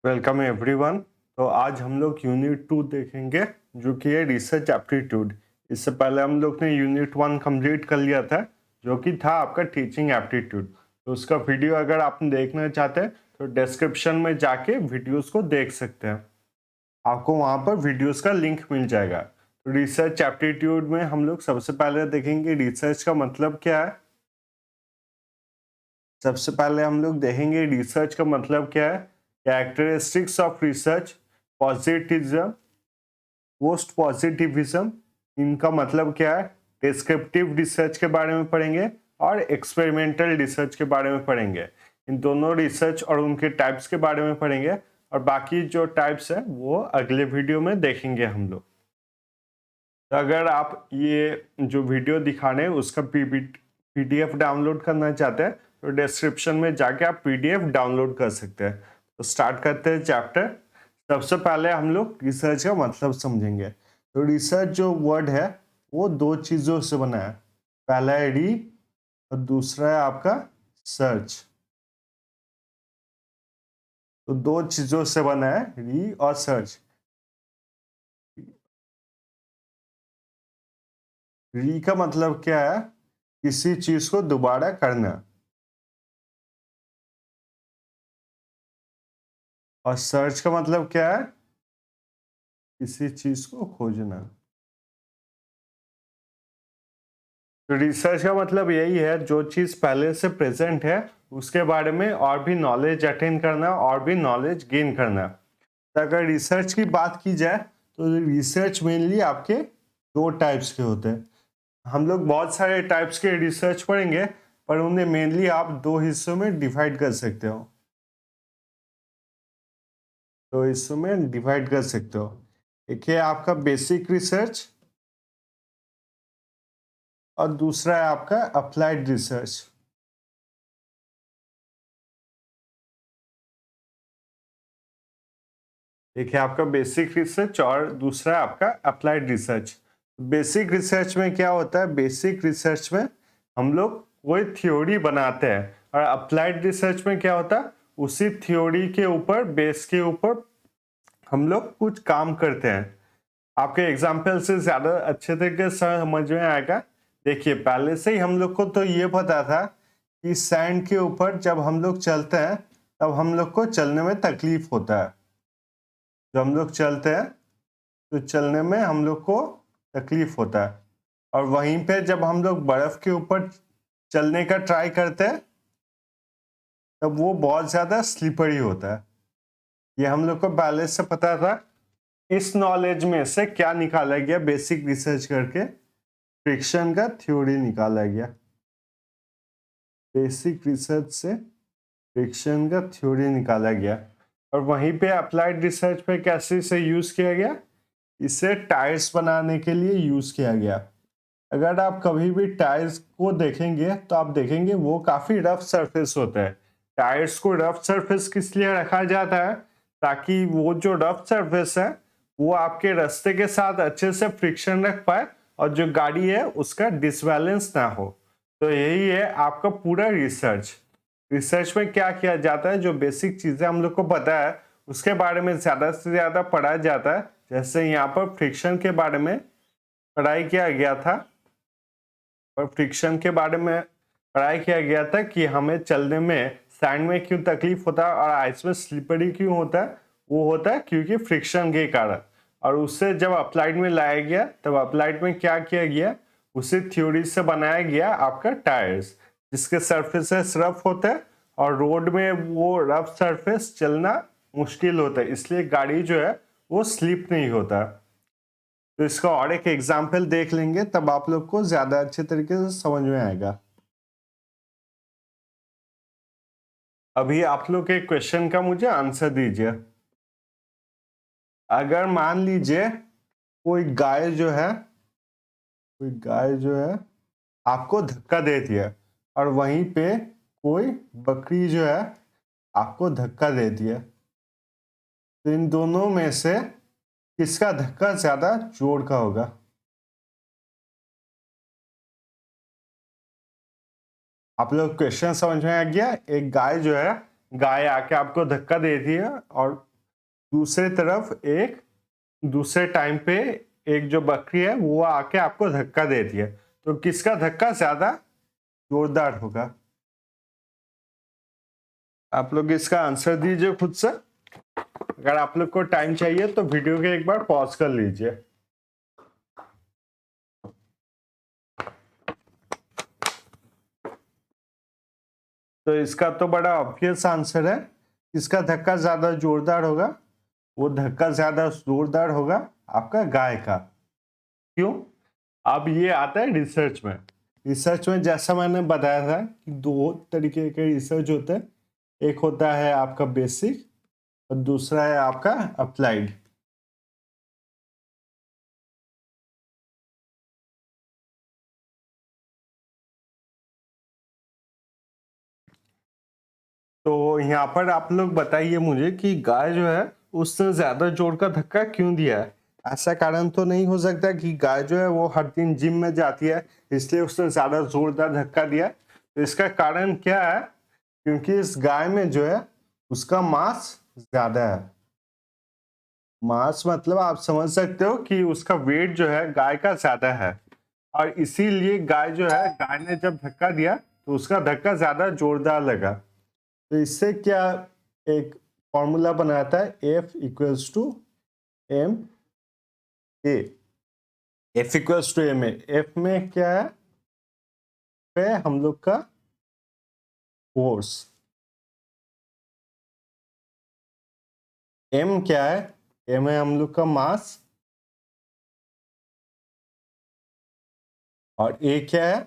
Welcome everyone. तो आज हम लोग यूनिट 2 देखेंगे जो कि है रिसर्च एप्टीट्यूड। इससे पहले हम लोग ने यूनिट 1 कंप्लीट कर लिया था जो कि था आपका टीचिंग एप्टीट्यूड। तो उसका वीडियो अगर आप देखना चाहते हैं तो डिस्क्रिप्शन में जाके वीडियोस को देख सकते हैं। आपको वहाँ पर वीडियोस का लिंक मिल जाएगा। तो रिसर्च एप्टीट्यूड में हम लोग सबसे पहले देखेंगे रिसर्च का मतलब क्या है। सबसे पहले हम लोग देखेंगे रिसर्च का मतलब क्या है। Characteristics of research, positivism, post positivism, इनका मतलब क्या है। डिस्क्रिप्टिव रिसर्च के बारे में पढ़ेंगे और एक्सपेरिमेंटल रिसर्च के बारे में पढ़ेंगे। इन दोनों रिसर्च और उनके टाइप्स के बारे में पढ़ेंगे और बाकी जो टाइप्स है वो अगले वीडियो में देखेंगे हम लोग। तो अगर आप ये जो वीडियो दिखा रहे हैं उसका पीडीएफ डाउनलोड करना चाहते हैं तो डिस्क्रिप्शन में जाके आप पीडीएफ डाउनलोड कर सकते हैं। तो स्टार्ट करते हैं चैप्टर। सबसे पहले हम लोग रिसर्च का मतलब समझेंगे। तो रिसर्च जो वर्ड है वो दो चीजों से बना है। पहला है री और दूसरा है आपका सर्च। तो दो चीजों से बना है, री और सर्च। री का मतलब क्या है, किसी चीज को दोबारा करना। और सर्च का मतलब क्या है, किसी चीज को खोजना। तो रिसर्च का मतलब यही है जो चीज पहले से प्रेजेंट है उसके बारे में और भी नॉलेज अटेन करना और भी नॉलेज गेन करना। तो अगर रिसर्च की बात की जाए तो रिसर्च मेनली आपके दो टाइप्स के होते हैं। हम लोग बहुत सारे टाइप्स के रिसर्च पढ़ेंगे पर उन्हें मेनली आप दो हिस्सों में डिवाइड कर सकते हो। दो हिस्सों में डिवाइड कर सकते हो। एक है आपका बेसिक रिसर्च और दूसरा है आपका अप्लाइड रिसर्च। एक है आपका बेसिक रिसर्च और दूसरा है आपका अप्लाइड रिसर्च। बेसिक रिसर्च में क्या होता है, बेसिक रिसर्च में हम लोग कोई थ्योरी बनाते हैं और अप्लाइड रिसर्च में क्या होता है, उसी थ्योरी के ऊपर बेस के ऊपर हम लोग कुछ काम करते हैं। आपके एग्जाम्पल से ज्यादा अच्छे तरीके से समझ में आएगा। देखिए पहले से ही हम लोग को तो ये पता था कि सैंड के ऊपर जब हम लोग चलते हैं तब हम लोग को चलने में तकलीफ होता है। जब हम लोग चलते हैं तो चलने में हम लोग को तकलीफ होता है। और वहीं पे जब हम लोग बर्फ के ऊपर चलने का ट्राई करते हैं तब वो बहुत ज्यादा स्लिपरी होता है। ये हम लोग को पहले से पता था। इस नॉलेज में से क्या निकाला गया, बेसिक रिसर्च करके फ्रिक्शन का थ्योरी निकाला गया। बेसिक रिसर्च से फ्रिक्शन का थ्योरी निकाला गया और वहीं पे अप्लाइड रिसर्च पे कैसे से यूज किया गया, इसे टायर्स बनाने के लिए यूज किया गया। अगर आप कभी भी टायर्स को देखेंगे तो आप देखेंगे वो काफी रफ सरफेस होता है। टायर्स को रफ सरफेस किस लिए रखा जाता है, ताकि वो जो रफ सरफेस है वो आपके रास्ते के साथ अच्छे से फ्रिक्शन रख पाए और जो गाड़ी है उसका डिसबैलेंस ना हो। तो यही है आपका पूरा रिसर्च। रिसर्च में क्या किया जाता है, जो बेसिक चीजें हम लोग को पता है उसके बारे में ज्यादा से ज्यादा पढ़ा जाता है। जैसे यहाँ पर फ्रिक्शन के बारे में पढ़ाई किया गया था और फ्रिक्शन के बारे में पढ़ाई किया गया था कि हमें चलने में सैंड में क्यों तकलीफ होता है और आइस में स्लिपरी क्यों होता है। वो होता है क्योंकि फ्रिक्शन के कारण। और उससे जब अप्लाइड में लाया गया तब अप्लाइड में क्या किया गया, उसी थ्योरी से बनाया गया आपका टायर्स, जिसके सरफेसेस रफ होते हैं और रोड में वो रफ सरफेस चलना मुश्किल होता है, इसलिए गाड़ी जो है वो स्लिप नहीं होता। तो इसका और एक एग्जाम्पल देख लेंगे तब आप लोग को ज्यादा अच्छे तरीके से समझ में आएगा। अभी आप लोग के क्वेश्चन का मुझे आंसर दीजिए। अगर मान लीजिए कोई गाय जो है, कोई गाय जो है आपको धक्का दे दिया और वहीं पे कोई बकरी जो है आपको धक्का दे दिया, तो इन दोनों में से किसका धक्का ज्यादा जोर का होगा। आप लोग क्वेश्चन समझ में आ गया। एक गाय जो है, गाय आके आपको धक्का दे दिया और दूसरे तरफ एक दूसरे टाइम पे एक जो बकरी है वो आके आपको धक्का देती है, तो किसका धक्का ज्यादा जोरदार होगा? आप लोग इसका आंसर दीजिए खुद से। अगर आप लोग को टाइम चाहिए तो वीडियो के एक बार पॉज कर लीजिए। तो इसका तो बड़ा ऑब्वियस आंसर है, किसका धक्का ज्यादा जोरदार होगा? वो धक्का ज्यादा जोरदार होगा आपका गाय का। क्यों? अब ये आता है रिसर्च में। रिसर्च में जैसा मैंने बताया था कि दो तरीके के रिसर्च होते हैं, एक होता है आपका बेसिक और दूसरा है आपका अप्लाइड। तो यहाँ पर आप लोग बताइए मुझे कि गाय जो है उससे ज्यादा जोर का धक्का क्यों दिया है? ऐसा कारण तो नहीं हो सकता कि गाय जो है वो हर दिन जिम में जाती है इसलिए उसने ज्यादा जोरदार धक्का दिया। तो इसका कारण क्या है? क्योंकि इस गाय में जो है उसका मास ज्यादा है। मास मतलब आप समझ सकते हो कि उसका वेट जो है गाय का ज्यादा है, और इसीलिए गाय जो है, गाय ने जब धक्का दिया तो उसका धक्का ज्यादा जोरदार लगा। तो इससे क्या एक फॉर्मूला बनाता है, F equals to M A. F equals to M A. F में क्या है? पे हम लोग का फोर्स। M क्या है? M है हम लोग का मास, और A क्या है?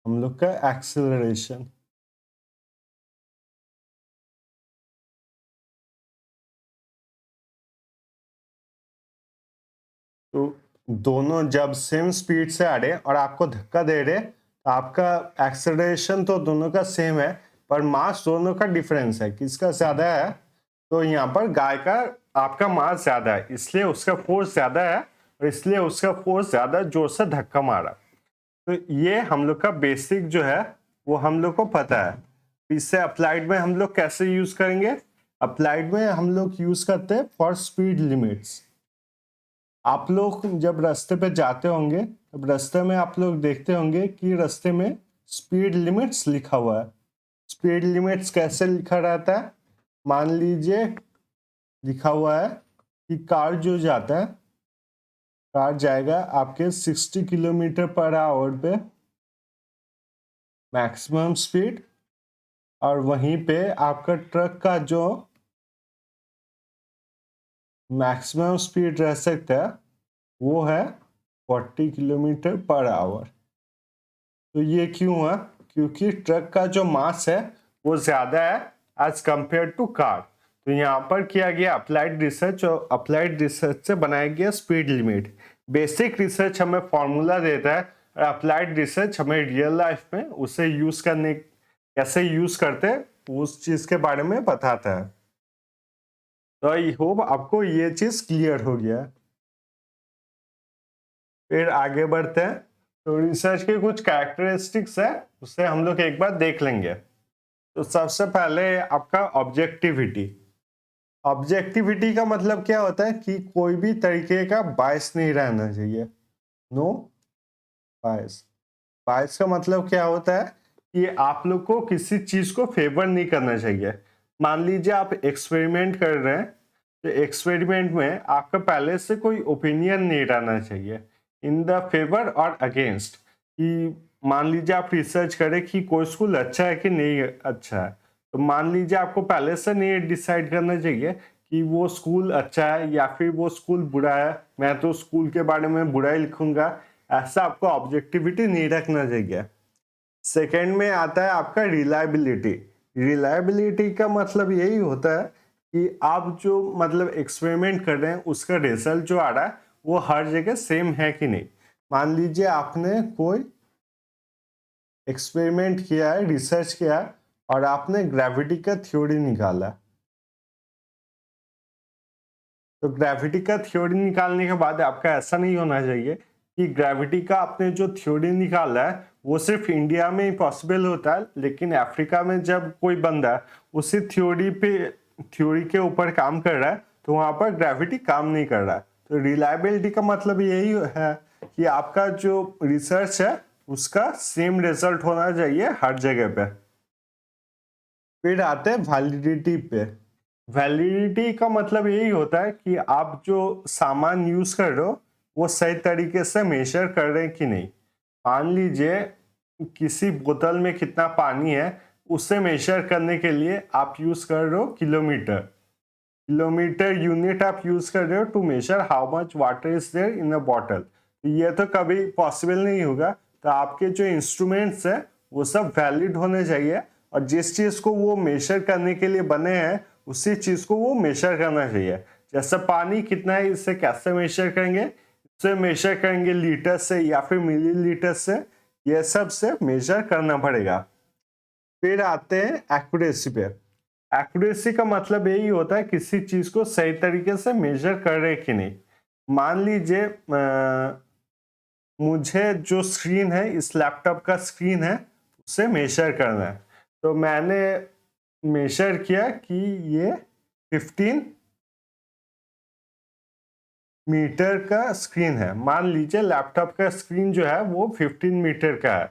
हम लोग का एक्सेलरेशन। तो दोनों जब सेम स्पीड से आ रहे और आपको धक्का दे रहे, तो आपका एक्सेलरेशन तो दोनों का सेम है, पर मास दोनों का डिफरेंस है, किसका ज्यादा है? तो यहाँ पर गाय का आपका मास ज्यादा है इसलिए उसका फोर्स ज्यादा है, और इसलिए उसका फोर्स ज्यादा जोर से धक्का मारा। तो ये हम लोग का बेसिक जो है वो हम लोग को पता है। इससे अप्लाइड में हम लोग कैसे यूज करेंगे? अप्लाइड में हम लोग यूज करते हैं फॉर स्पीड लिमिट्स। आप लोग जब रास्ते पे जाते होंगे तब रास्ते में आप लोग देखते होंगे कि रास्ते में स्पीड लिमिट्स लिखा हुआ है। स्पीड लिमिट्स कैसे लिखा रहता है? मान लीजिए लिखा हुआ है कि कार जो जाता है, कार जाएगा आपके 60 किलोमीटर पर आवर पे मैक्सिमम स्पीड, और वहीं पे आपका ट्रक का जो मैक्सिमम स्पीड रह सकता है वो है 40 किलोमीटर पर आवर। तो ये क्यों हुआ? क्योंकि ट्रक का जो मास है वो ज्यादा है एज कंपेयर टू कार। तो यहाँ पर किया गया अप्लाइड रिसर्च, और अप्लाइड रिसर्च से बनाया गया स्पीड लिमिट। बेसिक रिसर्च हमें फॉर्मूला देता है, और अप्लाइड रिसर्च हमें रियल लाइफ में उसे यूज करने, कैसे यूज करते हैं उस चीज के बारे में बताता है। तो आई होप आपको ये चीज क्लियर हो गया। फिर आगे बढ़ते हैं। तो रिसर्च के कुछ कैरेक्टरिस्टिक्स है, उसे हम लोग एक बार देख लेंगे। तो सबसे पहले आपका ऑब्जेक्टिविटी। ऑब्जेक्टिविटी का मतलब क्या होता है कि कोई भी तरीके का बायस नहीं रहना चाहिए। नो बायस। बायस का मतलब क्या होता है कि आप लोग को किसी चीज को फेवर नहीं करना चाहिए। मान लीजिए आप एक्सपेरिमेंट कर रहे हैं, तो एक्सपेरिमेंट में आपका पहले से कोई ओपिनियन नहीं रहना चाहिए इन द फेवर और अगेंस्ट। कि मान लीजिए आप रिसर्च करें कि कोई स्कूल अच्छा है कि नहीं अच्छा है, तो मान लीजिए आपको पहले से नहीं डिसाइड करना चाहिए कि वो स्कूल अच्छा है या फिर वो स्कूल बुरा है, मैं तो स्कूल के बारे में बुरा ही लिखूंगा। ऐसा आपको ऑब्जेक्टिविटी नहीं रखना चाहिए। सेकेंड में आता है आपका रिलायबिलिटी। रिलायबिलिटी का मतलब यही होता है कि आप जो मतलब एक्सपेरिमेंट कर रहे हैं उसका रिजल्ट जो आ रहा है वो हर जगह सेम है कि नहीं। मान लीजिए आपने कोई एक्सपेरिमेंट किया है, रिसर्च किया है, और आपने ग्रेविटी का थ्योरी निकाला। तो ग्रेविटी का थ्योरी निकालने के बाद आपका ऐसा नहीं होना चाहिए कि ग्रेविटी का आपने जो थ्योरी निकाला है वो सिर्फ इंडिया में ही पॉसिबल होता है, लेकिन अफ्रीका में जब कोई बंदा उसी थ्योरी के ऊपर काम कर रहा है तो वहां पर ग्रेविटी काम नहीं कर रहा है। तो रिलायबिलिटी का मतलब यही है कि आपका जो रिसर्च है उसका सेम रिजल्ट होना चाहिए हर जगह पे। फिर आते हैं वैलिडिटी पे। वैलिडिटी का मतलब यही होता है कि आप जो सामान यूज कर रहे हो वो सही तरीके से मेजर कर रहे हैं कि नहीं। मान लीजिए किसी बोतल में कितना पानी है उसे मेजर करने के लिए आप यूज कर रहे हो किलोमीटर। किलोमीटर यूनिट आप यूज कर रहे हो to measure how much water is there in a bottle. ये तो कभी पॉसिबल नहीं होगा। तो आपके जो इंस्ट्रूमेंट्स है वो सब वैलिड होने चाहिए और जिस चीज को वो मेजर करने के लिए बने हैं उसी चीज को वो मेजर करना चाहिए। जैसे पानी कितना है इसे कैसे मेजर करेंगे, इसे मेजर करेंगे लीटर से या फिर मिलीलीटर से, ये सब से मेजर करना पड़ेगा। फिर आते हैं एक्यूरेसी पे। एक्यूरेसी का मतलब यही होता है किसी चीज को सही तरीके से मेजर कर रहे कि नहीं। मान लीजिए मुझे जो स्क्रीन है इस लैपटॉप का स्क्रीन है उसे मेजर करना है। तो मैंने मेजर किया कि ये 15 मीटर का स्क्रीन है। मान लीजिए लैपटॉप का स्क्रीन जो है वो 15 मीटर का है,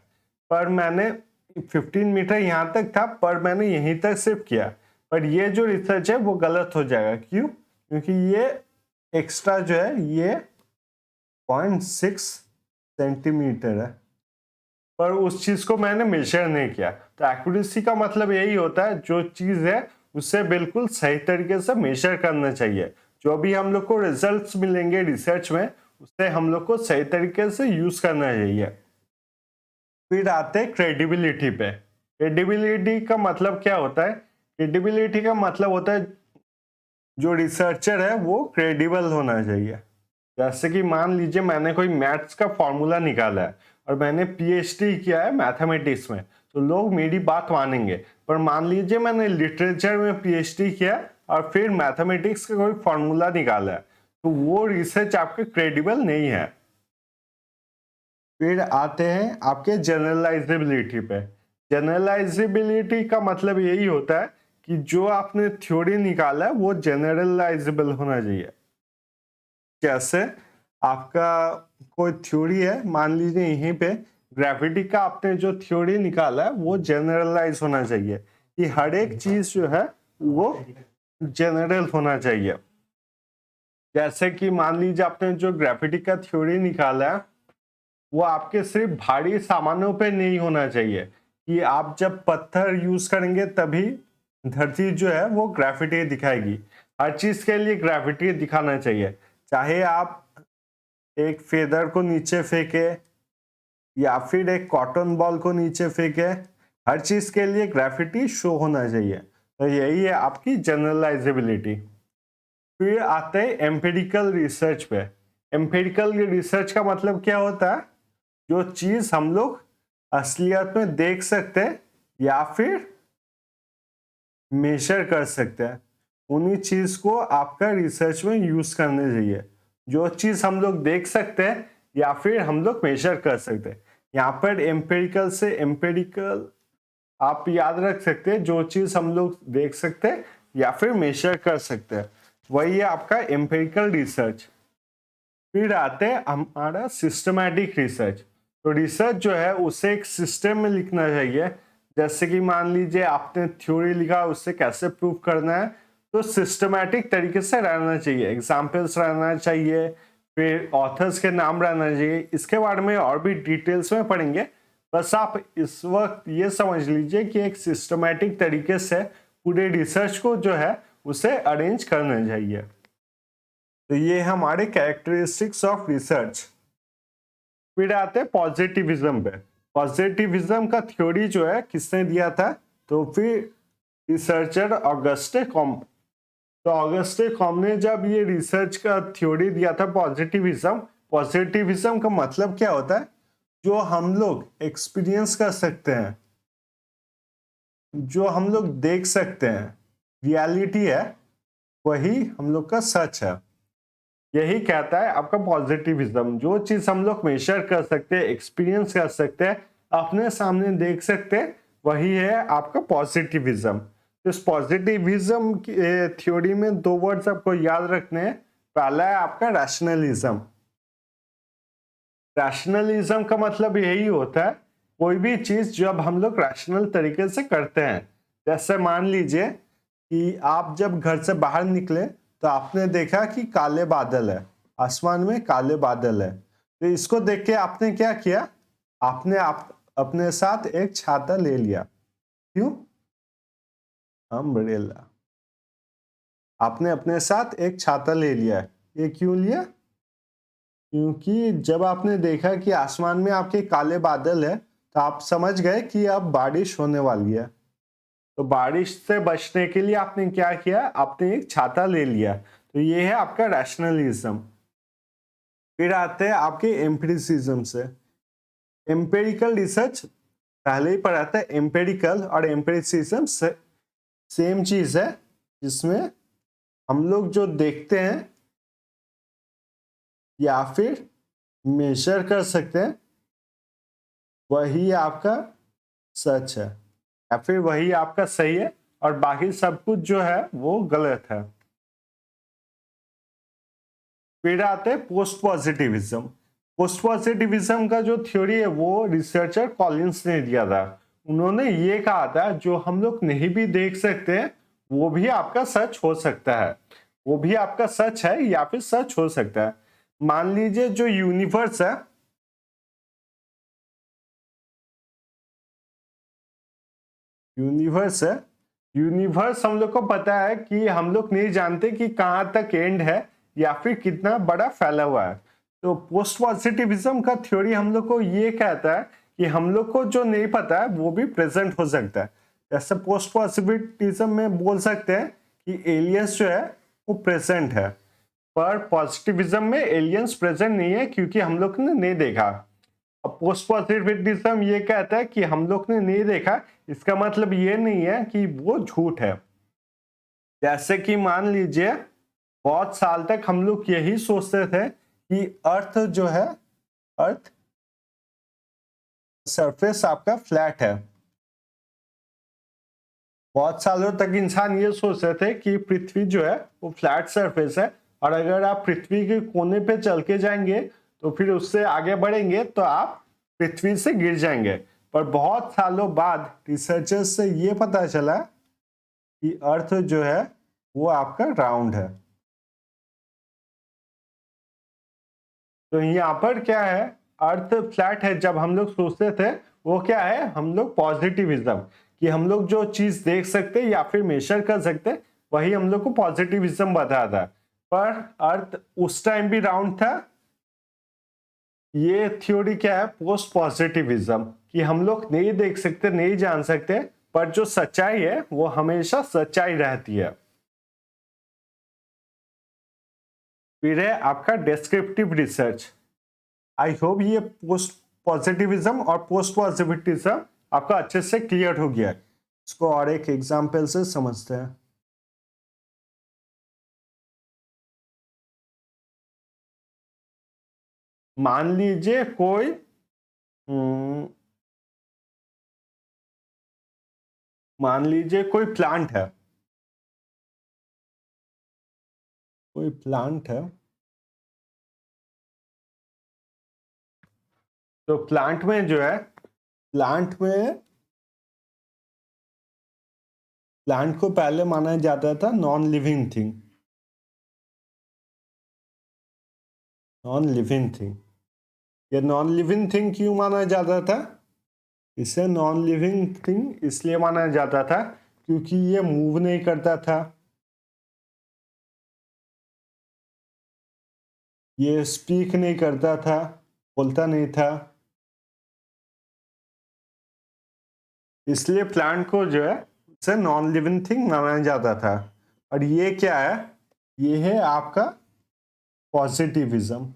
पर मैंने 15 मीटर यहाँ तक था पर मैंने यहीं तक सिर्फ किया। पर ये जो रिसर्च है वो गलत हो जाएगा। क्यों? क्योंकि ये एक्स्ट्रा जो है ये 0.6 सेंटीमीटर है, पर उस चीज को मैंने मेजर नहीं किया। तो एक्यूरेसी का मतलब यही होता है जो चीज है उसे बिल्कुल सही तरीके से मेजर करना चाहिए। जो भी हम लोग को रिजल्ट्स मिलेंगे रिसर्च में उसे हम लोग को सही तरीके से यूज करना चाहिए। फिर आते हैं क्रेडिबिलिटी पे। क्रेडिबिलिटी का मतलब क्या होता है? क्रेडिबिलिटी का मतलब होता है जो रिसर्चर है वो क्रेडिबल होना चाहिए। जैसे कि मान लीजिए मैंने कोई मैथ्स का फॉर्मूला निकाला है और मैंने पीएचडी किया है मैथमेटिक्स में, तो लोग मेरी बात मानेंगे। पर मान लीजिए मैंने लिटरेचर में पीएचडी किया और फिर मैथमेटिक्स का कोई फॉर्मूला निकाला है, तो वो रिसर्च आपके क्रेडिबल नहीं है। फिर आते हैं आपके जनरलाइजेबिलिटी पे। जनरलाइजेबिलिटी का मतलब यही होता है कि जो आपने थ्योरी निकाला है वो जनरलाइजेबल होना चाहिए। कैसे? आपका कोई थ्योरी है, मान लीजिए यहीं पे ग्रेविटी का आपने जो थ्योरी निकाला है वो जनरलाइज होना चाहिए कि हर एक चीज जो है वो जनरल होना चाहिए। जैसे कि मान लीजिए आपने जो ग्रेविटी का थ्योरी निकाला है वो आपके सिर्फ भारी सामानों पे नहीं होना चाहिए कि आप जब पत्थर यूज करेंगे तभी धरती जो है वो ग्रेविटी दिखाएगी। हर चीज के लिए ग्रेविटी दिखाना चाहिए। चाहे आप एक फेदर को नीचे फेंके या फिर एक कॉटन बॉल को नीचे फेंके, हर चीज के लिए ग्रेविटी शो होना चाहिए। तो यही है आपकी जनरलाइजेबिलिटी। फिर आते हैं एम्पिरिकल रिसर्च पे। एम्पिरिकल रिसर्च का मतलब क्या होता है? जो चीज हम लोग असलियत में देख सकते हैं या फिर मेजर कर सकते हैं, उन्हीं चीज को आपका रिसर्च में यूज करने चाहिए। जो चीज हम लोग देख सकते हैं या फिर हम लोग मेजर कर सकते हैं। यहाँ पर एम्पेरिकल से एम्पेरिकल आप याद रख सकते हैं, जो चीज हम लोग देख सकते हैं या फिर मेजर कर सकते हैं, वही है आपका एम्पेरिकल रिसर्च। फिर आते हैं हमारा सिस्टमैटिक रिसर्च। तो रिसर्च जो है उसे एक सिस्टम में लिखना चाहिए। जैसे कि मान लीजिए आपने थ्योरी लिखा, उससे कैसे प्रूव करना है, तो सिस्टमैटिक तरीके से रहना चाहिए, एग्जाम्पल्स रहना चाहिए, फिर ऑथर्स के नाम रहना चाहिए। इसके बारे में और भी डिटेल्स में पढ़ेंगे। बस आप इस वक्त ये समझ लीजिए कि एक सिस्टमैटिक तरीके से पूरे रिसर्च को जो है उसे अरेंज करना चाहिए। तो ये हमारे कैरेक्टरिस्टिक्स ऑफ रिसर्च। फिर आते हैं पॉजिटिविज्म पे। पॉजिटिविज्म का थ्योरी जो है किसने दिया था? तो फिर रिसर्चर ऑगस्टे कॉम्टे। तो ऑगस्टे कॉम्टे ने जब ये रिसर्च का थ्योरी दिया था पॉजिटिविज्म, पॉजिटिविज्म का मतलब क्या होता है? जो हम लोग एक्सपीरियंस कर सकते हैं, जो हम लोग देख सकते हैं, रियलिटी है, वही हम लोग का सच है। यही कहता है आपका पॉजिटिविज्म। जो चीज हम लोग मेजर कर सकते हैं, एक्सपीरियंस कर सकते हैं, अपने सामने देख सकते हैं, वही है आपका पॉजिटिविज्म। इस पॉजिटिविज्म थ्योरी में दो वर्ड्स आपको याद रखने हैं। पहला है आपका रैशनलिज्म। रैशनलिज्म का मतलब यही होता है कोई भी चीज जब हम लोग रैशनल तरीके से करते हैं। जैसे मान लीजिए कि आप जब घर से बाहर निकले तो आपने देखा कि काले बादल है, आसमान में काले बादल है, तो इसको देख के आपने क्या किया, आपने अपने साथ एक छाता ले लिया। क्यों? अम्ब्रेला। आपने अपने साथ एक छाता ले लिया है। ये क्यों लिया? क्योंकि जब आपने देखा कि आसमान में आपके काले बादल है तो आप समझ गए कि अब बारिश होने वाली है। तो बारिश से बचने के लिए आपने क्या किया, आपने एक छाता ले लिया। तो ये है आपका रैशनलिज्म। फिर आते हैं आपके एम्पिरिसिज्म से। एम्पेरिकल रिसर्च पहले ही पढ़ा था। एम्पेरिकल और एम्पिरिसिज्म सेम चीज है, जिसमें हम लोग जो देखते हैं या फिर मेजर कर सकते हैं वही आपका सच है, या फिर वही आपका सही है और बाकी सब कुछ जो है वो गलत है। फिर आते हैं पोस्ट पॉजिटिविज्म। पोस्ट पॉजिटिविज्म का जो थ्योरी है वो रिसर्चर कॉलिंस ने दिया था। उन्होंने ये कहा था जो हम लोग नहीं भी देख सकते हैं वो भी आपका सच हो सकता है, वो भी आपका सच है या फिर सच हो सकता है। मान लीजिए जो यूनिवर्स है, यूनिवर्स है, यूनिवर्स हम लोग को पता है कि हम लोग नहीं जानते कि कहां तक एंड है या फिर कितना बड़ा फैला हुआ है। तो पोस्ट पॉजिटिविज्म का थ्योरी हम लोग को ये कहता है कि हम लोग को जो नहीं पता है वो भी प्रेजेंट हो सकता है। जैसे पोस्ट पॉजिटिविज्म में बोल सकते हैं कि एलियंस जो है वो प्रेजेंट है, पर पॉजिटिविज्म में एलियंस प्रेजेंट नहीं है क्योंकि हम लोग ने नहीं देखा। अब पोस्ट पॉजिटिविज्म ये कहता है कि हम लोग ने नहीं देखा, इसका मतलब ये नहीं है कि वो झूठ है। जैसे कि मान लीजिए बहुत साल तक हम लोग यही सोचते थे कि अर्थ जो है, अर्थ सरफेस आपका फ्लैट है। बहुत सालों तक इंसान ये सोचते थे कि पृथ्वी जो है वो फ्लैट सरफेस है, और अगर आप पृथ्वी के कोने पे चल के जाएंगे तो फिर उससे आगे बढ़ेंगे तो आप पृथ्वी से गिर जाएंगे। पर बहुत सालों बाद रिसर्चर्स से ये पता चला कि अर्थ जो है वो आपका राउंड है। तो यहाँ पर क्या है, अर्थ फ्लैट है जब हम लोग सोचते थे, वो क्या है, हम लोग पॉजिटिविज्म कि हम लोग जो चीज देख सकते या फिर मेजर कर सकते वही हम लोग को पॉजिटिविज्म बताया था। पर अर्थ उस टाइम भी राउंड था। ये थ्योरी क्या है, पोस्ट पॉजिटिविज्म, कि हम लोग नहीं देख सकते नहीं जान सकते, पर जो सच्चाई है वो हमेशा सच्चाई रहती है। फिर है आपका डिस्क्रिप्टिव रिसर्च। आई होप ये पोस्ट पॉजिटिविज्म और पोस्ट पॉजिटिविज्म आपका अच्छे से क्लियर हो गया है। इसको और एक एग्जांपल से समझते हैं। मान लीजिए कोई मान लीजिए कोई प्लांट है, कोई प्लांट है। तो प्लांट में जो है, प्लांट में प्लांट को पहले माना जाता था non living thing, non living thing. ये नॉन लिविंग थिंग क्यों माना जाता था? इसे नॉन लिविंग थिंग इसलिए माना जाता था क्योंकि ये मूव नहीं करता था, ये स्पीक नहीं करता था, बोलता नहीं था। इसलिए प्लांट को जो है उसे नॉन लिविंग थिंग माना जाता था। और ये क्या है, ये है आपका पॉजिटिविज्म।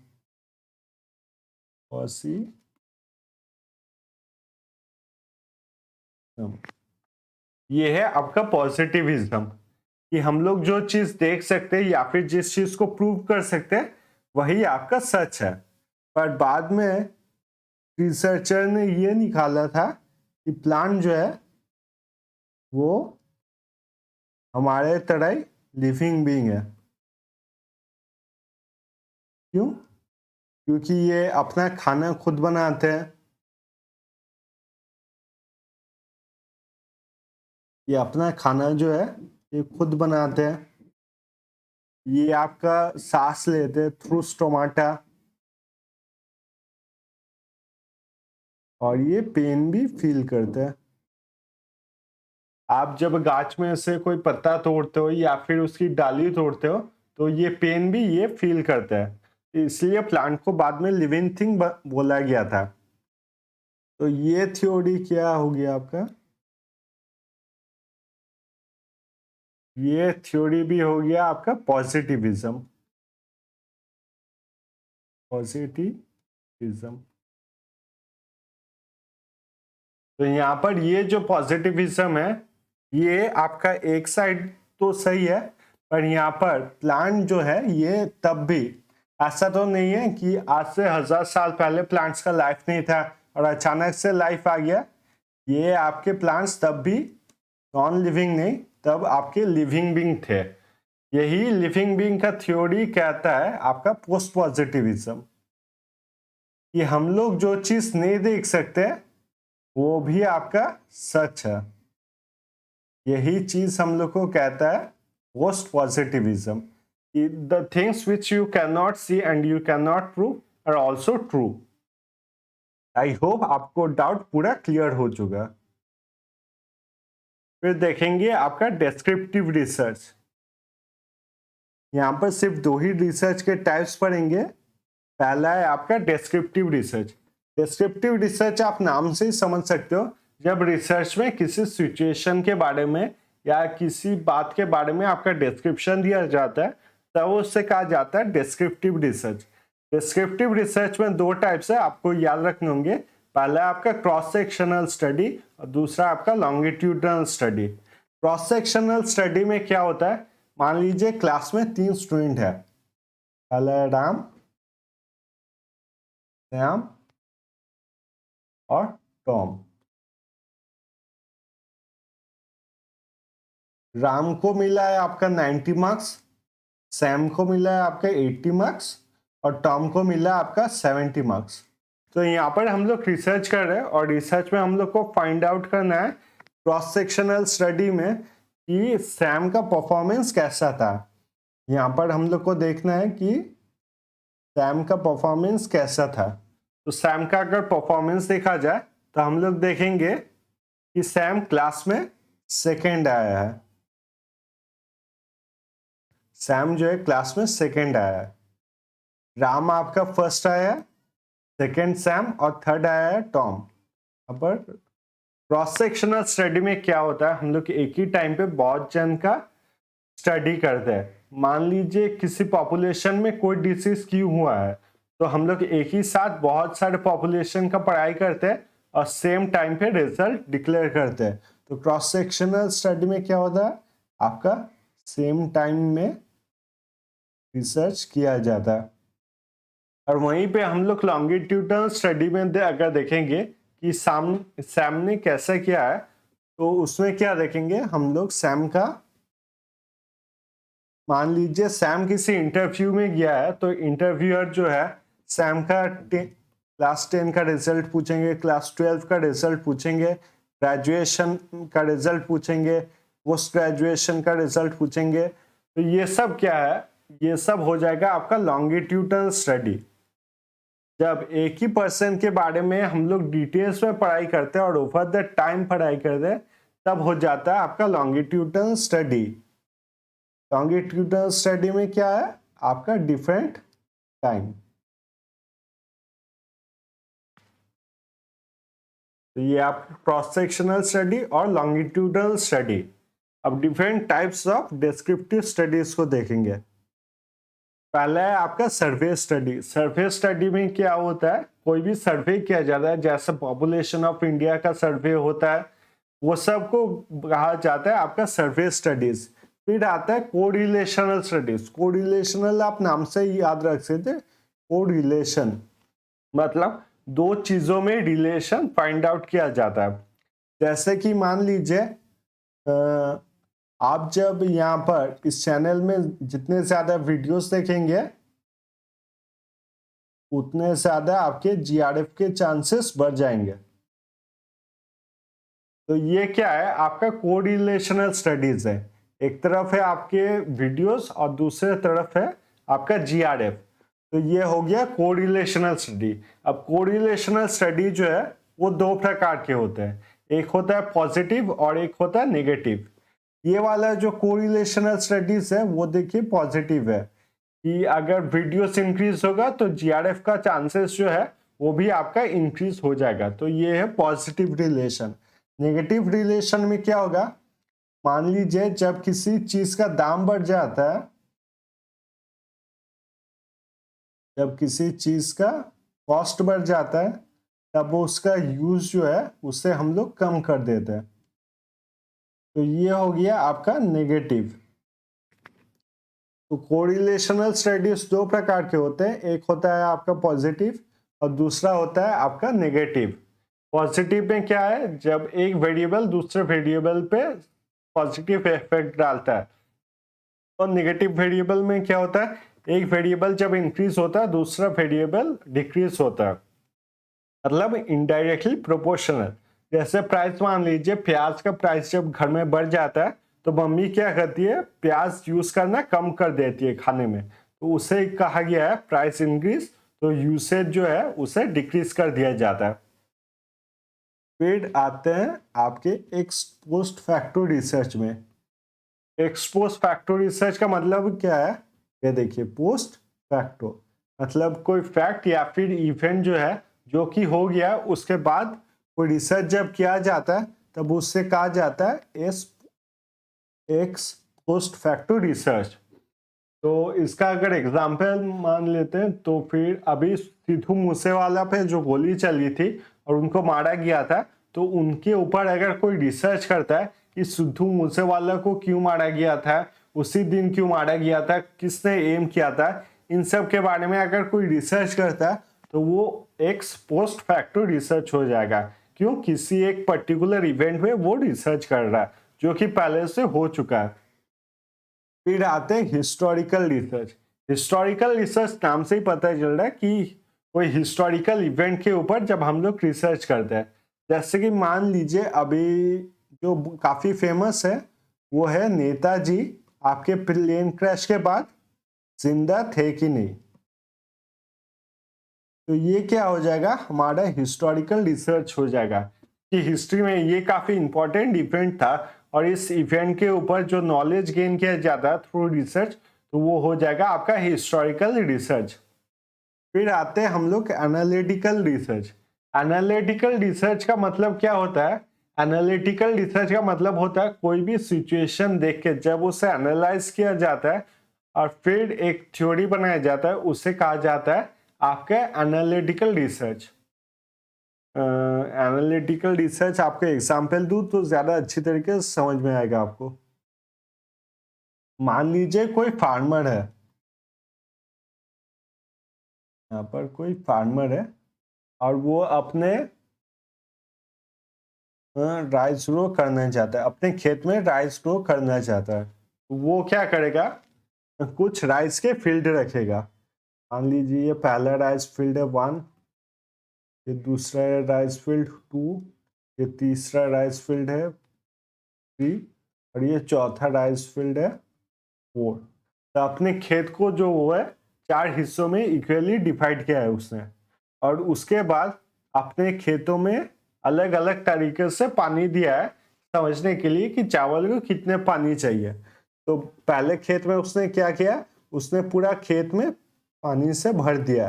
पॉजिटिविज्म, ये है आपका पॉजिटिविज्म कि हम लोग जो चीज देख सकते हैं या फिर जिस चीज को प्रूव कर सकते हैं वही आपका सच है। पर बाद में रिसर्चर ने ये निकाला था कि प्लांट जो है वो हमारे तरह ही लिविंग बीइंग है। क्यों? क्योंकि ये अपना खाना खुद बनाते हैं। ये अपना खाना जो है ये खुद बनाते हैं। ये आपका सांस लेते हैं थ्रू स्टोमाटा, और ये पेन भी फील करते हैं। आप जब गाछ में से कोई पत्ता तोड़ते हो या फिर उसकी डाली तोड़ते हो तो ये पेन भी ये फील करता है। इसलिए प्लांट को बाद में लिविंग थिंग बोला गया था। तो ये थ्योरी क्या हो गया आपका? ये थ्योरी भी हो गया आपका पॉजिटिविज्म। पॉजिटिविज्म। तो यहाँ पर ये जो पॉजिटिविज्म है ये आपका एक साइड तो सही है, पर यहाँ पर प्लांट जो है ये तब भी, ऐसा तो नहीं है कि आज से 1000 साल पहले प्लांट्स का लाइफ नहीं था और अचानक से लाइफ आ गया। ये आपके प्लांट्स तब भी नॉन लिविंग नहीं, तब आपके लिविंग बीइंग थे। यही लिविंग बीइंग का थ्योरी कहता है आपका पोस्ट पॉजिटिविज्म, कि हम लोग जो चीज नहीं देख सकते वो भी आपका सच है। यही चीज हम लोग को कहता है post positivism. The things which you can not see and you can not prove are also true. I hope आपको डाउट पूरा क्लियर हो चुका। फिर देखेंगे आपका डिस्क्रिप्टिव रिसर्च। यहाँ पर सिर्फ 2 ही रिसर्च के टाइप्स पढ़ेंगे। पहला है आपका डिस्क्रिप्टिव रिसर्च। डिस्क्रिप्टिव रिसर्च आप नाम से ही समझ सकते हो, जब रिसर्च में किसी सिचुएशन के बारे में या किसी बात के बारे में आपका डिस्क्रिप्शन दिया जाता है तब उससे कहा जाता है डिस्क्रिप्टिव रिसर्च। डिस्क्रिप्टिव रिसर्च में 2 टाइप्स है, आपको याद रखने होंगे। पहला है आपका क्रॉस सेक्शनल स्टडी और दूसरा आपका longitudinal study. Cross sectional study में क्या होता है, मान लीजिए क्लास में 3 स्टूडेंट है, पहला है राम, श्याम और टॉम। राम को मिला है आपका 90 मार्क्स, सैम को मिला है आपका 80 मार्क्स और टॉम को मिला है आपका 70 मार्क्स। तो यहाँ पर हम लोग रिसर्च कर रहे हैं और रिसर्च में हम लोग को फाइंड आउट करना है क्रॉस सेक्शनल स्टडी में कि सैम का परफॉर्मेंस कैसा था। यहाँ पर हम लोग को देखना है कि सैम का परफॉर्मेंस कैसा था। तो सैम का अगर परफॉर्मेंस देखा जाए तो हम लोग देखेंगे कि सैम क्लास में सेकेंड आया है। सैम जो है क्लास में सेकेंड आया है। राम आपका फर्स्ट आया है, सेकेंड सैम और थर्ड आया है टॉम। यहाँ पर क्रॉस सेक्शनल स्टडी में क्या होता है, हम लोग एक ही टाइम पे बहुत जन का स्टडी करते हैं। मान लीजिए किसी पॉपुलेशन में कोई डिसीज क्यों हुआ है तो हम लोग एक ही साथ बहुत सारे पॉपुलेशन का पढ़ाई करते हैं और सेम टाइम पे रिजल्ट डिक्लेयर करते हैं। तो क्रॉस सेक्शनल स्टडी में क्या होता है, आपका सेम टाइम में रिसर्च किया जाता है। और वहीं पे हम लोग लॉन्गिट्यूडनल स्टडी में अगर देखेंगे कि सैम ने कैसा किया है तो उसमें क्या देखेंगे हम लोग, सैम का, मान लीजिए सैम किसी इंटरव्यू में गया है तो इंटरव्यूअर जो है सैम का क्लास 10 का रिजल्ट पूछेंगे, क्लास 12 का रिजल्ट पूछेंगे, ग्रेजुएशन का रिजल्ट पूछेंगे, पोस्ट ग्रेजुएशन का रिजल्ट पूछेंगे। तो ये सब क्या है, ये सब हो जाएगा आपका लॉन्गिट्यूडनल स्टडी। जब एक ही पर्सन के बारे में हम लोग डिटेल्स में पढ़ाई करते हैं और ओवर द टाइम पढ़ाई करते हैं तब हो जाता है आपका लॉन्गिट्यूडनल स्टडी। लॉन्गिट्यूडनल स्टडी में क्या है, आपका डिफरेंट टाइम। तो ये आप क्रॉस सेक्शनल स्टडी और लॉन्गिट्यूडनल स्टडी। अब different types of descriptive studies को देखेंगे। पहला है आपका सर्वे स्टडी। सर्वे स्टडी में क्या होता है, कोई भी सर्वे किया जाता है, जैसे पॉपुलेशन ऑफ इंडिया का सर्वे होता है, वो सबको कहा जाता है आपका सर्वे स्टडीज। फिर आता है कोरिलेशनल स्टडीज। कोरिलेशनल आप नाम से ही याद रख सकते, कोरिलेशन मतलब 2 चीजों में रिलेशन फाइंड आउट किया जाता है। जैसे कि मान लीजिए आप जब यहाँ पर इस चैनल में जितने ज्यादा वीडियोस देखेंगे उतने ज्यादा आपके जीआरएफ के चांसेस बढ़ जाएंगे। तो ये क्या है, आपका कोरिलेशनल स्टडीज है। एक तरफ है आपके वीडियोस और दूसरे तरफ है आपका जीआरएफ। तो ये हो गया कोरिलेशनल स्टडी। अब कोरिलेशनल स्टडी जो है वो दो प्रकार के होते हैं, एक होता है पॉजिटिव और एक होता है नेगेटिव। ये वाला जो कोरिलेशनल स्टडीज है वो देखिए पॉजिटिव है कि अगर वीडियोस इंक्रीज होगा तो जीआरएफ का चांसेस जो है वो भी आपका इंक्रीज हो जाएगा। तो ये है पॉजिटिव रिलेशन। नेगेटिव रिलेशन में क्या होगा, मान लीजिए जब किसी चीज का दाम बढ़ जाता है, जब किसी चीज का कॉस्ट बढ़ जाता है तब उसका यूज जो है उसे हम लोग कम कर देते हैं। तो ये हो गया आपका नेगेटिव। तो कोरिलेशनल स्टडीज दो प्रकार के होते हैं, एक होता है आपका पॉजिटिव और दूसरा होता है आपका नेगेटिव। पॉजिटिव में क्या है, जब एक वेरिएबल दूसरे वेरिएबल पे पॉजिटिव इफेक्ट डालता है। और नेगेटिव वेरिएबल में क्या होता है, एक वेरिएबल जब इंक्रीज होता है दूसरा वेरिएबल डिक्रीज होता है, मतलब इनडायरेक्टली प्रोपोर्शनल। जैसे प्राइस मान लीजिए, प्याज का प्राइस जब घर में बढ़ जाता है तो मम्मी क्या करती है, प्याज यूज करना कम कर देती है खाने में, तो उसे कहा गया है प्राइस इंक्रीज। तो यूसेज जो है उसे डिक्रीज कर दिया जाता है। फिर आते हैं आपके एक्स पोस्ट फैक्टो रिसर्च में। एक्स पोस्ट फैक्टो रिसर्च का मतलब क्या है, ये देखिए पोस्ट फैक्टो मतलब कोई फैक्ट या फिर इवेंट जो है जो कि हो गया उसके बाद कोई रिसर्च जब किया जाता है तब उससे कहा जाता है एक्स पोस्ट फैक्टो रिसर्च। तो इसका अगर एग्जाम्पल मान लेते हैं तो फिर अभी सिद्धू मूसेवाला पे जो गोली चली थी और उनको मारा गया था, तो उनके ऊपर अगर कोई रिसर्च करता है कि सिद्धू मूसेवाला को क्यों मारा गया था, उसी दिन क्यों मारा गया था, किसने एम किया था, इन सब के बारे में अगर कोई रिसर्च करता है तो वो एक्स पोस्ट फैक्टो रिसर्च हो जाएगा। क्यों, किसी एक पर्टिकुलर इवेंट में वो रिसर्च कर रहा है जो कि पहले से हो चुका है। फिर आते हैं हिस्टोरिकल रिसर्च। हिस्टोरिकल रिसर्च नाम से ही पता चल रहा है कि कोई हिस्टोरिकल इवेंट के ऊपर जब हम लोग रिसर्च करते हैं। जैसे कि मान लीजिए अभी जो काफी फेमस है वो है नेताजी आपके प्लेन क्रैश के बाद जिंदा थे कि नहीं। तो ये क्या हो जाएगा, हमारा हिस्टोरिकल रिसर्च हो जाएगा कि हिस्ट्री में ये काफी इंपॉर्टेंट इवेंट था और इस इवेंट के ऊपर जो नॉलेज गेन किया जाता है थ्रू रिसर्च, तो वो हो जाएगा आपका हिस्टोरिकल रिसर्च। फिर आते हैं हम लोग एनालिटिकल रिसर्च। एनालिटिकल रिसर्च का मतलब क्या होता है, एनालिटिकल रिसर्च का मतलब होता है कोई भी सिचुएशन देख के जब उसे एनालाइज किया जाता है और फिर एक थ्योरी बनाया जाता है, उसे कहा जाता है आपका एनालिटिकल रिसर्च। एनालिटिकल रिसर्च आपको एग्जाम्पल दूं तो ज्यादा अच्छी तरीके से समझ में आएगा आपको। मान लीजिए कोई फार्मर है, यहाँ पर कोई फार्मर है और वो अपने राइस ग्रो करना चाहता है, अपने खेत में राइस ग्रो करना चाहता है। तो वो क्या करेगा, कुछ राइस के फील्ड रखेगा। मान लीजिए ये पहला राइस फील्ड है 1, ये दूसरा राइस फील्ड 2, ये तीसरा राइस फील्ड है 3 और ये चौथा राइस फील्ड है 4। तो अपने खेत को जो वो है 4 हिस्सों में इक्वली डिवाइड किया है उसने, और उसके बाद अपने खेतों में अलग अलग तरीके से पानी दिया है समझने के लिए कि चावल को कितने पानी चाहिए। तो पहले खेत में उसने क्या किया, उसने पूरा खेत में पानी से भर दिया,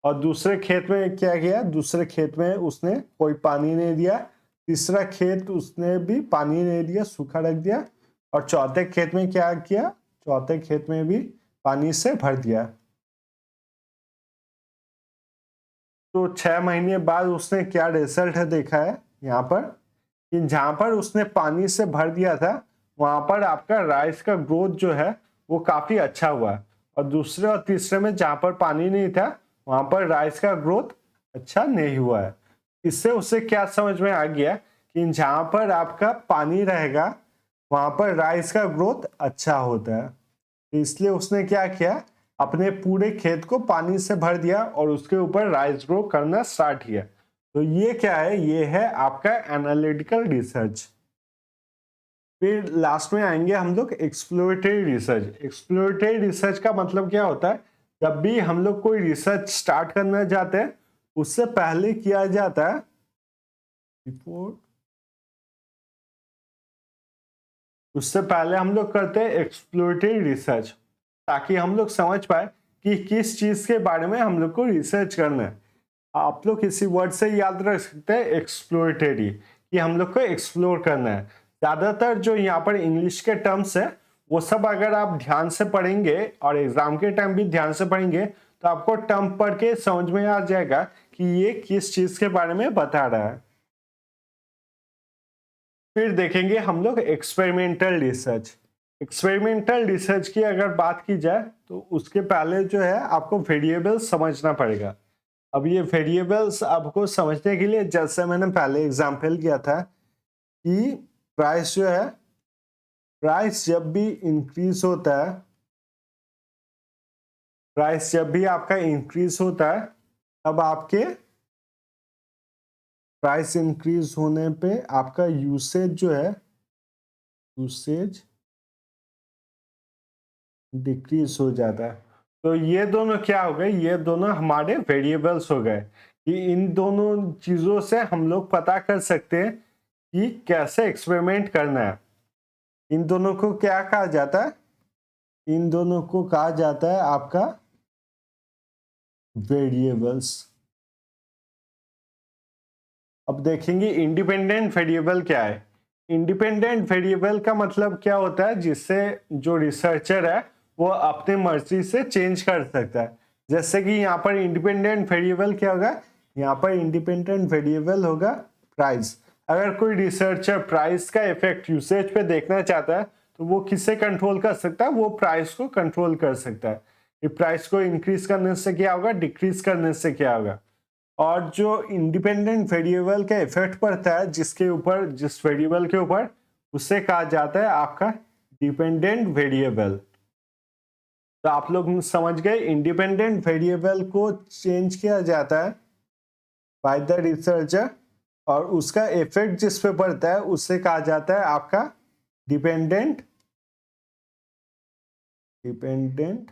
और दूसरे खेत में क्या किया, दूसरे खेत में उसने कोई पानी नहीं दिया, तीसरा खेत उसने भी पानी नहीं दिया, सूखा रख दिया, और चौथे खेत में क्या किया, चौथे खेत में भी पानी से भर दिया। तो 6 महीने बाद उसने क्या रिजल्ट है देखा है यहाँ पर, कि जहां पर उसने पानी से भर दिया था वहां पर आपका राइस का ग्रोथ जो है वो काफी अच्छा हुआ है, और दूसरे और तीसरे में जहां पर पानी नहीं था वहां पर राइस का ग्रोथ अच्छा नहीं हुआ है। इससे उसे क्या समझ में आ गया कि जहां पर आपका पानी रहेगा वहां पर राइस का ग्रोथ अच्छा होता है। तो इसलिए उसने क्या किया, अपने पूरे खेत को पानी से भर दिया और उसके ऊपर राइस ग्रो करना स्टार्ट किया। तो ये क्या है, ये है आपका एनालिटिकल रिसर्च। फिर लास्ट में आएंगे हम लोग एक्सप्लोरेटरी रिसर्च। एक्सप्लोरेटरी रिसर्च का मतलब क्या होता है, जब भी हम लोग कोई रिसर्च स्टार्ट करना चाहते हैं उससे पहले किया जाता है उससे पहले हम लोग करते हैं एक्सप्लोरेटरी रिसर्च, ताकि हम लोग समझ पाए कि किस चीज के बारे में हम लोग को रिसर्च करना है। आप लोग इसी वर्ड से याद रख सकते हैं एक्सप्लोरेटरी, कि हम लोग को एक्सप्लोर करना है। ज्यादातर जो यहाँ पर इंग्लिश के टर्म्स है वो सब अगर आप ध्यान से पढ़ेंगे और एग्जाम के टाइम भी ध्यान से पढ़ेंगे तो आपको टर्म पढ़ के समझ में आ जाएगा कि ये किस चीज के बारे में बता रहा है। फिर देखेंगे हम लोग एक्सपेरिमेंटल रिसर्च। एक्सपेरिमेंटल रिसर्च की अगर बात की जाए तो उसके पहले जो है आपको वेरिएबल्स समझना पड़ेगा। अब ये वेरिएबल्स आपको समझने के लिए, जैसे मैंने पहले एग्जांपल किया था कि प्राइस जो है, प्राइस जब भी इंक्रीज होता है, प्राइस जब भी आपका इंक्रीज होता है तब आपके प्राइस इंक्रीज होने पे आपका यूसेज जो है, यूसेज डिक्रीज हो जाता है। तो ये दोनों क्या हो गए, ये दोनों हमारे वेरिएबल्स हो गए कि इन दोनों चीजों से हम लोग पता कर सकते हैं कि कैसे एक्सपेरिमेंट करना है। इन दोनों को क्या कहा जाता है, इन दोनों को कहा जाता है आपका वेरिएबल्स। अब देखेंगे इंडिपेंडेंट वेरिएबल क्या है। इंडिपेंडेंट वेरिएबल का मतलब क्या होता है, जिससे जो रिसर्चर है वो अपने मर्जी से चेंज कर सकता है। जैसे कि यहाँ पर इंडिपेंडेंट वेरिएबल क्या होगा, यहाँ पर इंडिपेंडेंट वेरिएबल होगा प्राइस। अगर कोई रिसर्चर प्राइस का इफेक्ट यूसेज पे देखना चाहता है तो वो किससे कंट्रोल कर सकता है, वो प्राइस को कंट्रोल कर सकता है कि प्राइस को इंक्रीज करने से क्या होगा, डिक्रीज करने से क्या होगा। और जो इंडिपेंडेंट वेरिएबल का इफेक्ट पड़ता है जिसके ऊपर, जिस वेरिएबल के ऊपर, उसे कहा जाता है आपका डिपेंडेंट वेरिएबल। तो आप लोग समझ गए, इंडिपेंडेंट वेरिएबल को चेंज किया जाता है बाय द रिसर्चर और उसका इफेक्ट जिस पे पड़ता है उससे कहा जाता है आपका डिपेंडेंट डिपेंडेंट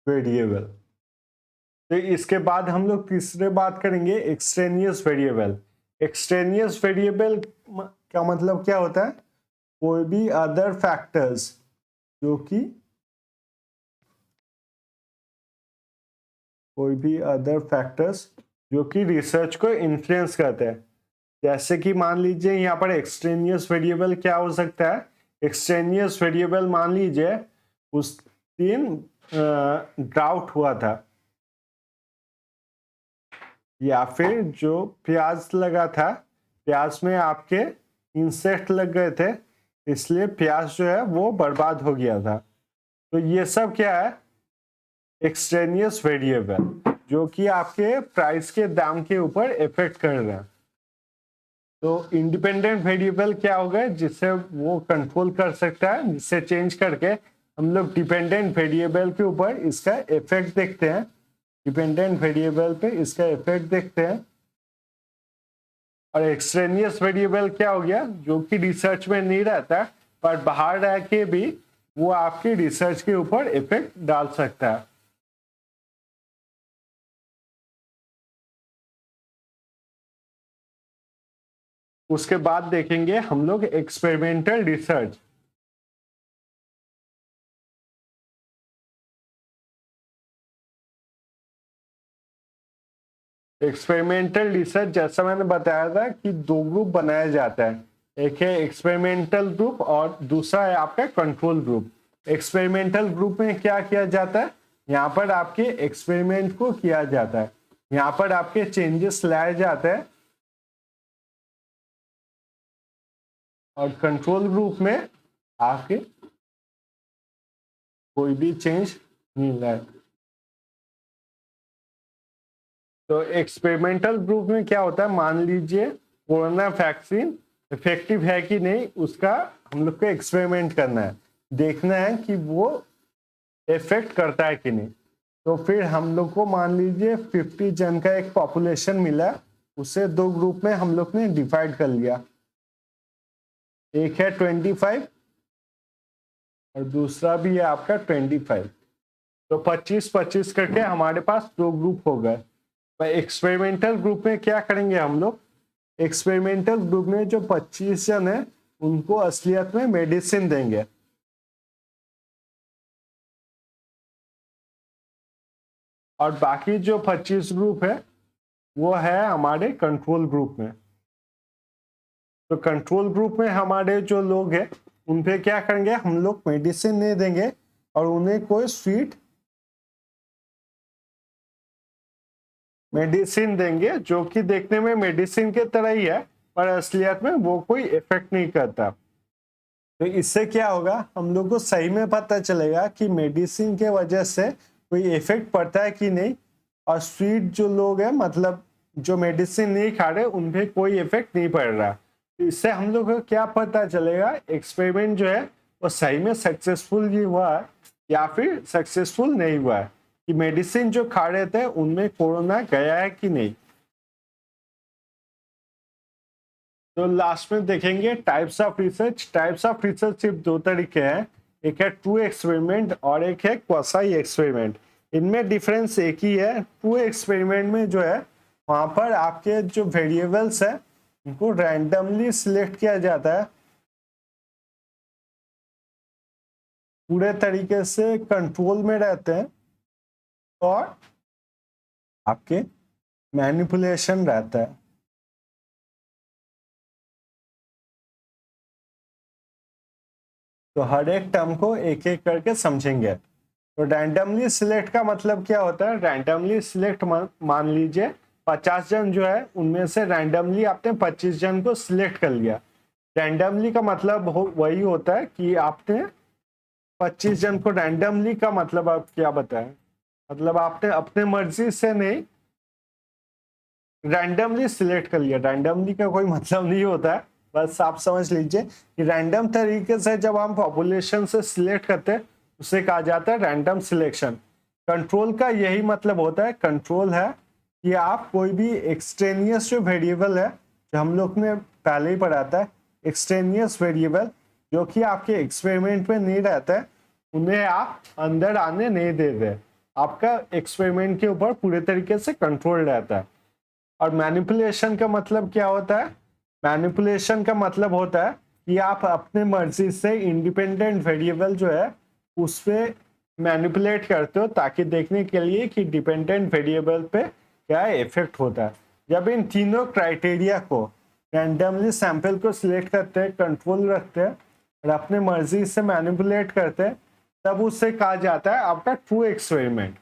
वेरिएबल। तो इसके बाद हम लोग तीसरे बात करेंगे एक्सट्रेनियस वेरिएबल। एक्सट्रेनियस वेरिएबल का मतलब क्या होता है, कोई भी अदर फैक्टर्स जो कि, कोई भी अदर फैक्टर्स जो कि रिसर्च को इन्फ्लुएंस करते हैं। जैसे कि मान लीजिए यहाँ पर एक्सट्रेनियस वेरिएबल क्या हो सकता है, एक्सट्रेनियस वेरिएबल मान लीजिए उस दिन ड्राउट हुआ था, या फिर जो प्याज लगा था, प्याज में आपके इंसेक्ट लग गए थे इसलिए प्याज जो है वो बर्बाद हो गया था। तो ये सब क्या है, एक्सट्रेनियस वेरिएबल जो कि आपके प्राइस के दाम के ऊपर इफेक्ट कर रहा है। तो इंडिपेंडेंट वेरिएबल क्या होगा, जिससे वो कंट्रोल कर सकता है, जिससे चेंज करके हम लोग डिपेंडेंट वेरिएबल के ऊपर इसका इफेक्ट देखते हैं, डिपेंडेंट वेरिएबल पे इसका इफेक्ट देखते हैं। और एक्सट्रेनियस वेरिएबल क्या हो गया, जो कि रिसर्च में नहीं रहता पर बाहर रह के भी वो आपकी रिसर्च के ऊपर इफेक्ट डाल सकता है। उसके बाद देखेंगे हम लोग एक्सपेरिमेंटल रिसर्च। एक्सपेरिमेंटल रिसर्च जैसा मैंने बताया था कि दो ग्रुप बनाया जाता है, एक है एक्सपेरिमेंटल ग्रुप और दूसरा है आपका कंट्रोल ग्रुप। एक्सपेरिमेंटल ग्रुप में क्या किया जाता है, यहाँ पर आपके एक्सपेरिमेंट को किया जाता है, यहाँ पर आपके चेंजेस लाए जाते हैं। और कंट्रोल ग्रुप में आपके कोई भी चेंज नहीं लाए। तो एक्सपेरिमेंटल ग्रुप में क्या होता है, मान लीजिए कोरोना वैक्सीन इफेक्टिव है कि नहीं, उसका हम लोग को एक्सपेरिमेंट करना है, देखना है कि वो इफेक्ट करता है कि नहीं। तो फिर हम लोग को मान लीजिए 50 जन का एक पॉपुलेशन मिला, उसे दो ग्रुप में हम लोग ने डिवाइड कर लिया, एक है 25 और दूसरा भी है आपका 25। तो 25-25 करके हमारे पास दो ग्रुप हो गए। एक्सपेरिमेंटल ग्रुप में क्या करेंगे हम लोग, एक्सपेरिमेंटल ग्रुप में जो 25 जन है उनको असलियत में मेडिसिन देंगे, और बाकी जो 25 ग्रुप है वो है हमारे कंट्रोल ग्रुप में। तो कंट्रोल ग्रुप में हमारे जो लोग हैं उन पे क्या करेंगे, हम लोग मेडिसिन नहीं देंगे और उन्हें कोई स्वीट मेडिसिन देंगे जो कि देखने में मेडिसिन के तरह ही है, पर असलियत में वो कोई इफेक्ट नहीं करता। तो इससे क्या होगा, हम लोग को सही में पता चलेगा कि मेडिसिन के वजह से कोई इफेक्ट पड़ता है कि नहीं, और स्वीट जो लोग हैं, मतलब जो मेडिसिन नहीं खा रहे, उन पे कोई इफेक्ट नहीं पड़ रहा। तो इससे हम लोग को क्या पता चलेगा, एक्सपेरिमेंट जो है वो सही में सक्सेसफुल ही हुआ है या फिर सक्सेसफुल नहीं हुआ है, कि मेडिसिन जो खा रहे थे उनमें कोरोना गया है कि नहीं। तो लास्ट में देखेंगे types of research. Types of research सिर्फ दो तरीके हैं, एक है ट्रू एक्सपेरिमेंट और एक है क्वासी एक्सपेरिमेंट। इनमें डिफरेंस एक ही है, ट्रू एक्सपेरिमेंट में जो है वहां पर आपके जो वेरिएबल्स है उनको रैंडमली सिलेक्ट किया जाता है, पूरे तरीके से कंट्रोल में रहते हैं और आपके मैनिपुलेशन रहता है। तो हर एक टर्म को एक एक करके समझेंगे। तो रैंडमली सिलेक्ट का मतलब क्या होता है, रैंडमली सिलेक्ट मान लीजिए 50 जन जो है उनमें से रैंडमली आपने 25 जन को सिलेक्ट कर लिया। रैंडमली का मतलब वही होता है कि आपने 25 जन को रैंडमली का मतलब आप क्या बताएं, मतलब आपने अपने मर्जी से नहीं, रैंडमली सिलेक्ट कर लिया। रैंडमली का कोई मतलब नहीं होता है, बस आप समझ लीजिए कि रैंडम तरीके से जब हम पॉपुलेशन से सिलेक्ट करते हैं उसे कहा जाता है रैंडम सिलेक्शन। कंट्रोल का यही मतलब होता है, कंट्रोल है कि आप कोई भी एक्सट्रेनियस जो वेरिएबल है, जो हम लोग ने पहले ही पढ़ा था, एक्सट्रेनियस वेरिएबल जो कि आपके एक्सपेरिमेंट में नहीं रहता है, उन्हें आप अंदर आने नहीं देते, आपका एक्सपेरिमेंट के ऊपर पूरे तरीके से कंट्रोल रहता है। और मैनिपुलेशन का मतलब क्या होता है, मैनिपुलेशन का मतलब होता है कि आप अपने मर्जी से इंडिपेंडेंट वेरिएबल जो है उस पे मैनिपुलेट करते हो, ताकि देखने के लिए कि डिपेंडेंट वेरिएबल पे क्या इफेक्ट होता है। जब इन तीनों क्राइटेरिया को रैंडमली सैंपल को सिलेक्ट करते हैं, कंट्रोल रखते हैं और अपने मर्जी से मैनिपुलेट करते हैं, तब उससे कहा जाता है आपका ट्रू एक्सपेरिमेंट।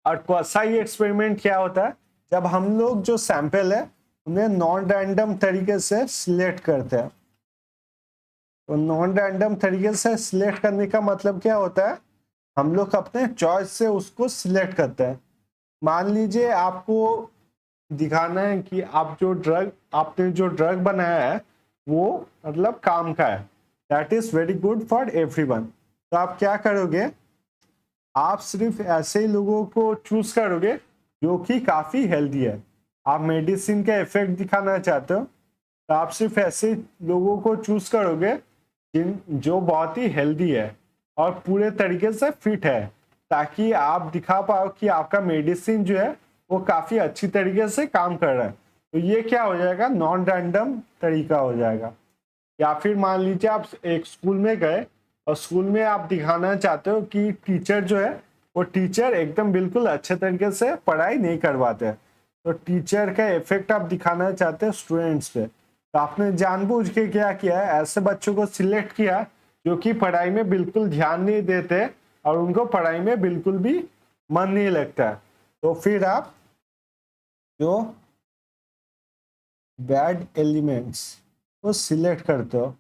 और क्वासी एक्सपेरिमेंट क्या होता है, जब हम लोग जो सैंपल है उन्हें नॉन रैंडम तरीके से सिलेक्ट करते हैं। तो नॉन रैंडम तरीके से सिलेक्ट करने का मतलब क्या होता है, हम लोग अपने चॉइस से उसको सिलेक्ट करते हैं। मान लीजिए आपको दिखाना है कि आपने जो ड्रग बनाया है वो मतलब काम का है, that is very good for everyone. तो आप क्या करोगे, आप सिर्फ ऐसे ही लोगों को चूज करोगे जो कि काफी हेल्दी है। आप मेडिसिन का इफेक्ट दिखाना चाहते हो तो आप सिर्फ ऐसे लोगों को चूज करोगे जो बहुत ही हेल्दी है और पूरे तरीके से फिट है, ताकि आप दिखा पाओ कि आपका मेडिसिन जो है वो काफी अच्छी तरीके से काम कर रहा है। तो ये क्या हो जाएगा, नॉन रैंडम तरीका हो जाएगा। या फिर मान लीजिए आप एक स्कूल में गए और स्कूल में आप दिखाना चाहते हो कि टीचर जो है वो टीचर एकदम बिल्कुल अच्छे तरीके से पढ़ाई नहीं करवाते, तो टीचर का इफेक्ट आप दिखाना चाहते हैं स्टूडेंट्स पे। तो आपने जानबूझ के क्या किया है, ऐसे बच्चों को सिलेक्ट किया जो कि पढ़ाई में बिल्कुल ध्यान नहीं देते और उनको पढ़ाई में बिल्कुल भी मन नहीं लगता। तो फिर आप जो बैड एलिमेंट्स को सिलेक्ट करते हो,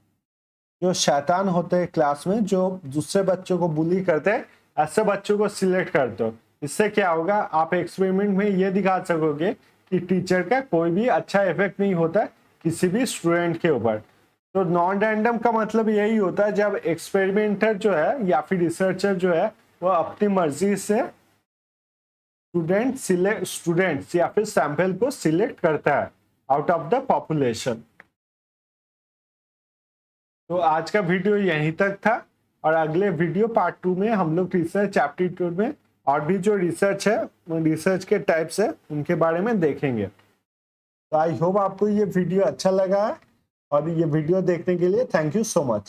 जो शैतान होते हैं क्लास में, जो दूसरे बच्चों को बुली करते हैं, ऐसे बच्चों को सिलेक्ट करते हो। इससे क्या होगा, आप एक्सपेरिमेंट में ये दिखा सकोगे कि टीचर का कोई भी अच्छा इफेक्ट नहीं होता किसी भी स्टूडेंट के ऊपर। तो नॉन रैंडम का मतलब यही होता है जब एक्सपेरिमेंटर जो है या फिर रिसर्चर जो है वो अपनी मर्जी से स्टूडेंट्स या फिर सैंपल को सिलेक्ट करता है आउट ऑफ द पॉपुलेशन। तो आज का वीडियो यहीं तक था, और अगले वीडियो पार्ट 2 में हम लोग रिसर्च एप्टीट्यूड में और भी जो रिसर्च है, रिसर्च के टाइप्स है, उनके बारे में देखेंगे। तो आई होप आपको ये वीडियो अच्छा लगा है, और ये वीडियो देखने के लिए थैंक यू सो मच।